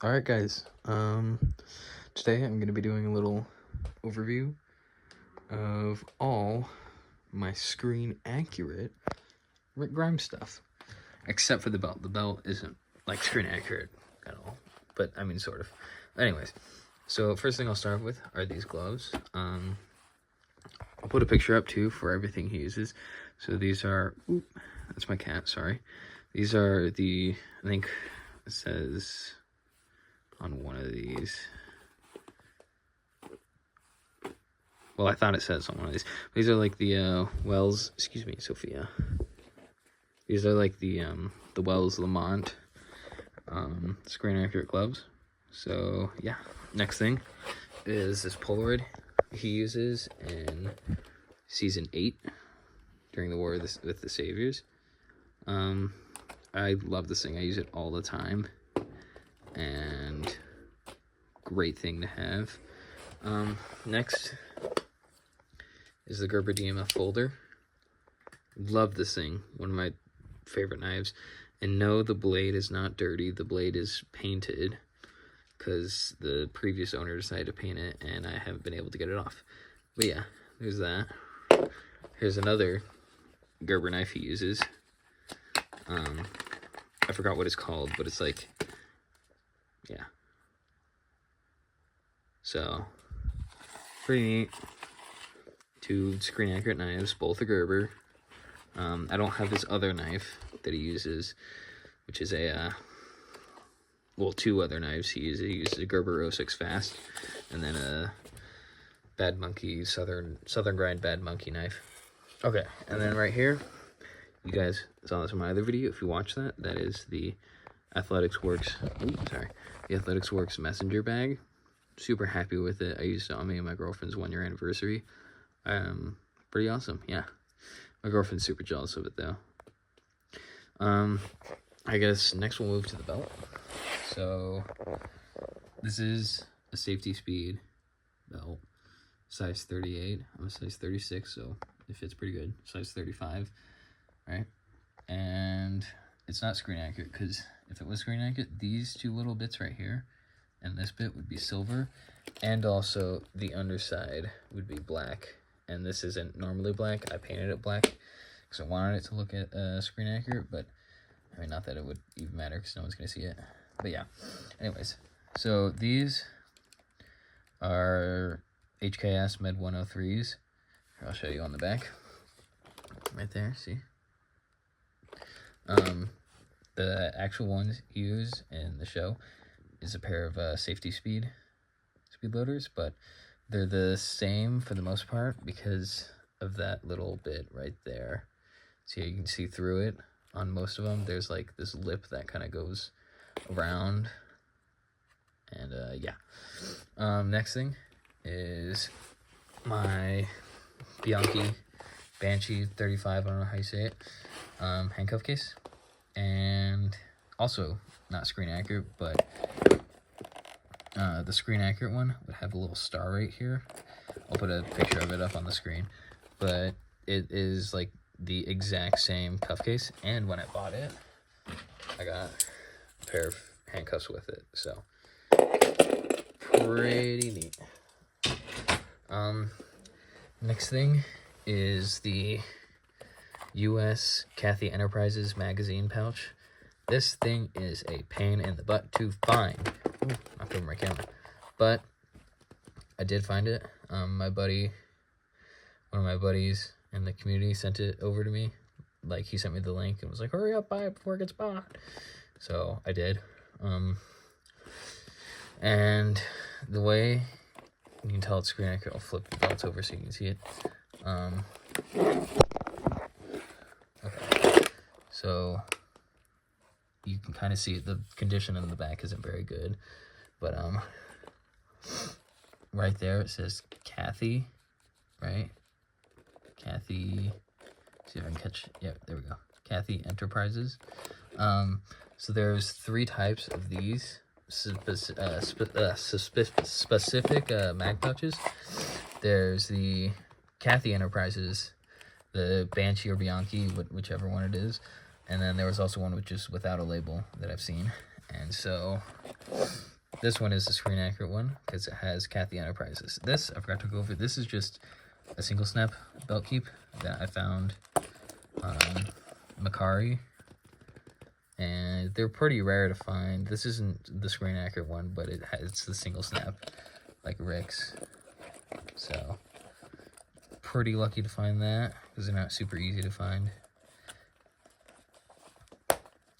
Alright guys, today I'm going to be doing a little overview of all my screen accurate Rick Grimes stuff, except for the belt. The belt isn't like screen accurate at all, but I mean sort of. Anyways, so first thing I'll start with are these gloves. I'll put a picture up too for everything he uses. So these are, that's my cat, sorry. These are the, I think it says on one of these. Well, I thought it says on one of these. These are like the Wells. Excuse me, Sophia. These are like the Wells Lamont screen accurate gloves. So yeah. Next thing is this Polaroid he uses in season 8 during the War with the Saviors. I love this thing. I use it all the time, and great thing to have. Next is the Gerber DMF folder. Love this thing. One of my favorite knives. And no, the blade is not dirty. The blade is painted because the previous owner decided to paint it and I haven't been able to get it off. But yeah, there's that. Here's another Gerber knife he uses. I forgot what it's called, but it's like, yeah. So, pretty neat. 2 screen accurate knives, both a Gerber. I don't have his other knife that he uses, which is a, well, 2 other knives he uses. He uses a Gerber 06 Fast, and then a Bad Monkey, Southern Grind Bad Monkey knife. Okay, and then right here, you guys saw this in my other video. If you watch that, that is the Athletics Works, the Athletics Works messenger bag. Super happy with it. I used it on me and my girlfriend's 1-year anniversary. Pretty awesome, yeah. My girlfriend's super jealous of it though. I guess next we'll move to the belt. So this is a Safety Speed belt, size 38. I'm a size 36, so it fits pretty good. Size 35, right? And it's not screen accurate, because if it was screen accurate, these 2 little bits right here and this bit would be silver, and also the underside would be black. And this isn't normally black. I painted it black because I wanted it to look at screen accurate, but I mean, not that it would even matter because no one's gonna see it. But yeah, anyways, so these are HKS Med 103s. I'll show you on the back, right there. See, the actual ones used in the show is a pair of Safety Speed loaders, but they're the same for the most part because of that little bit right there. So you can see through it on most of them. There's like this lip that kind of goes around. And yeah. Next thing is my Bianchi Banshee 35, I don't know how you say it, handcuff case. And also not screen accurate, but the screen accurate one would have a little star right here. I'll put a picture of it up on the screen, but it is like the exact same cuff case, and when I bought it, I got a pair of handcuffs with it, so pretty neat. Next thing is the US Cathy Enterprises magazine pouch. This thing is a pain in the butt to find. Ooh, knocked over my camera. But I did find it. One of my buddies in the community sent it over to me. Like, he sent me the link and was like, hurry up, buy it before it gets bought. So I did. And the way you can tell it's screen accurate, I'll flip the belt over so you can see it. Okay. So you can kind of see the condition in the back isn't very good, but right there it says Cathy, right? Cathy, see if I can catch, yeah, there we go. Cathy Enterprises. So there's 3 types of these specific mag pouches. There's the Cathy Enterprises, the Banshee or Bianchi, whichever one it is. And then there was also one which is without a label that I've seen. And so This one is the screen accurate one because it has Cathy Enterprises. This, I forgot to go over, this is just a single snap belt keep that I found on Macari. And they're pretty rare to find. This isn't the screen accurate one, but it's the single snap, like Rick's. So, pretty lucky to find that, because they're not super easy to find.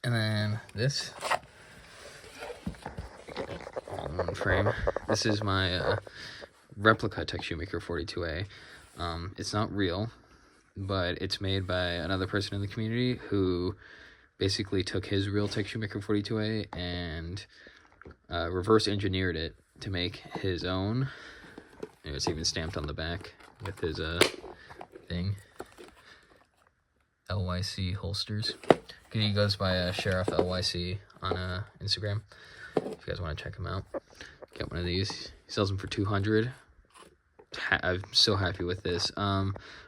And then this frame. This is my replica Tech Shoemaker 42A. It's not real, but it's made by another person in the community who basically took his real Tech Shoemaker 42A and reverse engineered it to make his own. And it's even stamped on the back with his thing. LYC holsters. He goes by Sheriff LYC on Instagram. If you guys want to check him out, get one of these. He sells them for $200. I'm so happy with this.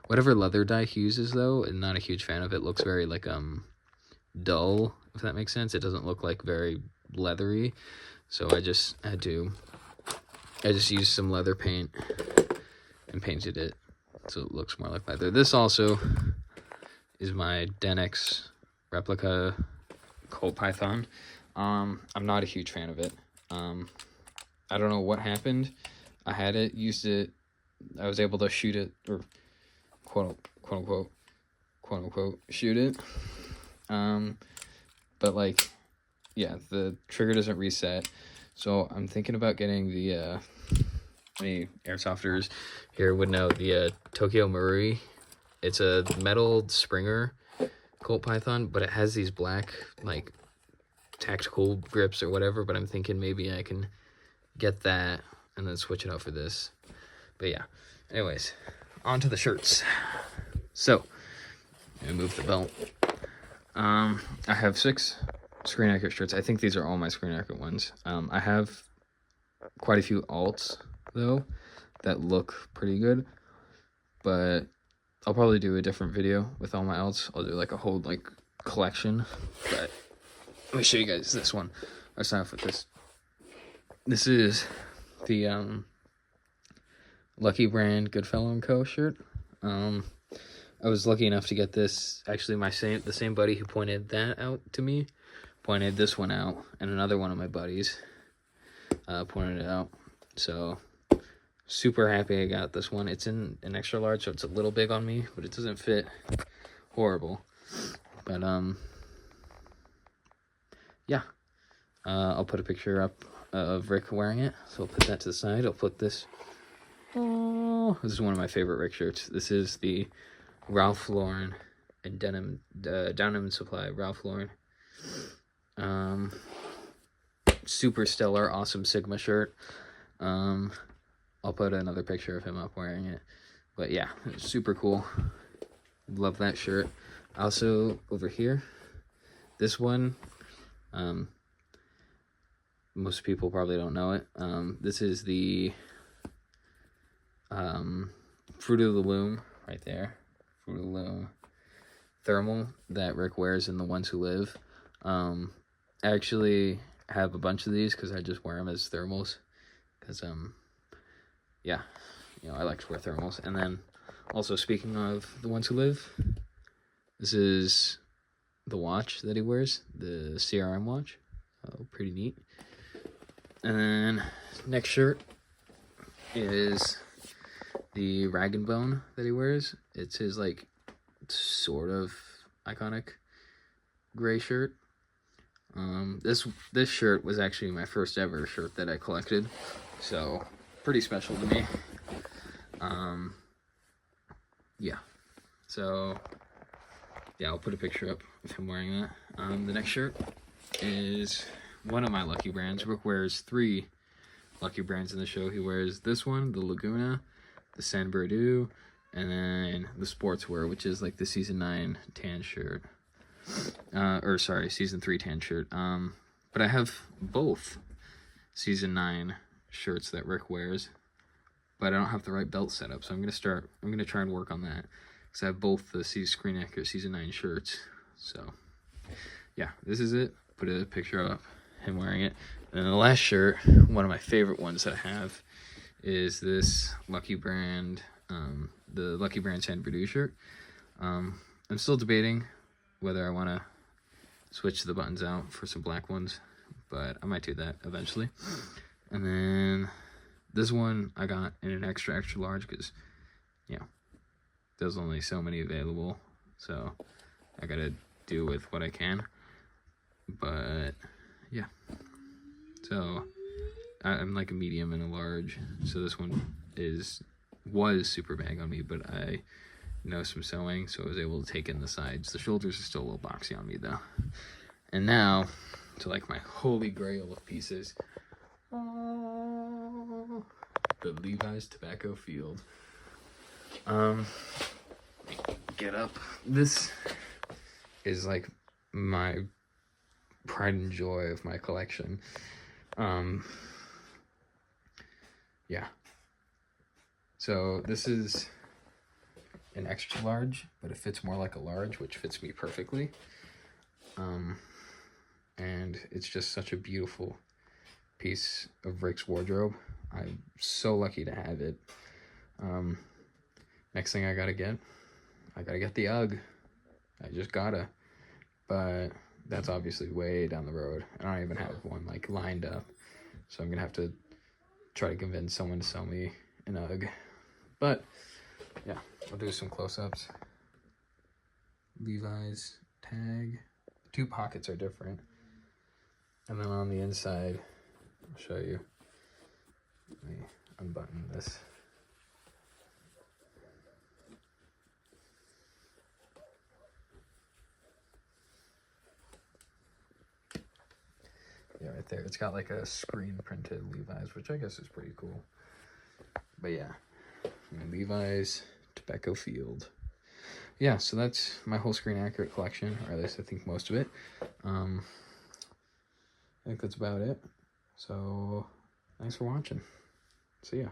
Whatever leather dye he uses, though, I'm not a huge fan of it. Looks very like dull, if that makes sense. It doesn't look like very leathery, so I just used some leather paint and painted it so it looks more like leather. This also is my Denex replica Colt Python. I'm not a huge fan of it. I don't know what happened. I had it, used it, I was able to shoot it, or quote unquote shoot it. But like, yeah, the trigger doesn't reset. So I'm thinking about getting the any airsofters here would know the Tokyo Marui. It's a metal Springer Colt Python, but it has these black like tactical grips or whatever. But I'm thinking maybe I can get that and then switch it out for this. But yeah, anyways, on to the shirts. So let me move the belt. I have 6 screen accurate shirts. I think these are all my screen accurate ones. I have quite a few alts though that look pretty good, but I'll probably do a different video with all my alts. I'll do like a whole like collection. But let me show you guys this one. I'll start off with this. This is the Lucky Brand Goodfellow & Co. shirt. I was lucky enough to get this. Actually, the same buddy who pointed that out to me pointed this one out, and another one of my buddies pointed it out. So super happy I got this one. It's in an extra large, so it's a little big on me, but it doesn't fit horrible. But yeah, I'll put a picture up of Rick wearing it, so I'll put that to the side. I'll put this. Oh, this is one of my favorite Rick shirts. This is the Ralph Lauren and Denim Supply Ralph Lauren. Super stellar, awesome Sigma shirt. I'll put another picture of him up wearing it. But yeah, it's super cool. Love that shirt. Also, over here, this one, most people probably don't know it. This is the Fruit of the Loom right there. Fruit of the Loom thermal that Rick wears in The Ones Who Live. I actually have a bunch of these because I just wear them as thermals. Because, yeah, you know, I like to wear thermals. And then, also speaking of The Ones Who Live, this is the watch that he wears, the CRM watch. Oh, pretty neat. And then, next shirt is the Rag and Bone that he wears. It's his, like, sort of iconic gray shirt. This shirt was actually my first ever shirt that I collected, so pretty special to me. Yeah, so yeah, I'll put a picture up of him wearing that. The next shirt is one of my Lucky Brands. Rick wears 3 Lucky Brands in the show. He wears this one, the Laguna, the San Bernardino, and then the Sportswear, which is like the Season 9 tan shirt. Season 3 tan shirt. But I have both Season 9 shirts that Rick wears, but I don't have the right belt set up, so I'm gonna try and work on that, because I have both the Screen Accurate Season 9 shirts. So, yeah, this is it. Put a picture of him wearing it. And the last shirt, one of my favorite ones that I have, is this Lucky Brand, the Lucky Brand San Perdue shirt. I'm still debating whether I want to switch the buttons out for some black ones, but I might do that eventually. And then this one I got in an extra large because, you know, there's only so many available, so I gotta do with what I can. But yeah, so I'm like a medium and a large, so this one was super big on me, but I know some sewing, so I was able to take in the sides. The shoulders are still a little boxy on me though. And now to like my holy grail of pieces, the Levi's Tobacco Field. Get up. This is like my pride and joy of my collection. Yeah. So this is an extra large, but it fits more like a large, which fits me perfectly. And it's just such a beautiful piece of Rick's wardrobe. I'm so lucky to have it. Next thing I gotta get the UGG. I just gotta. But that's obviously way down the road. I don't even have one like lined up. So I'm gonna have to try to convince someone to sell me an UGG. But yeah, I'll do some close-ups. Levi's tag. The two pockets are different. And then on the inside, I'll show you. Let me unbutton this. Yeah, right there. It's got like a screen printed Levi's, which I guess is pretty cool. But yeah, Levi's Tobacco Field. Yeah, so that's my whole Screen Accurate collection, or at least I think most of it. I think that's about it. So thanks for watching. See ya.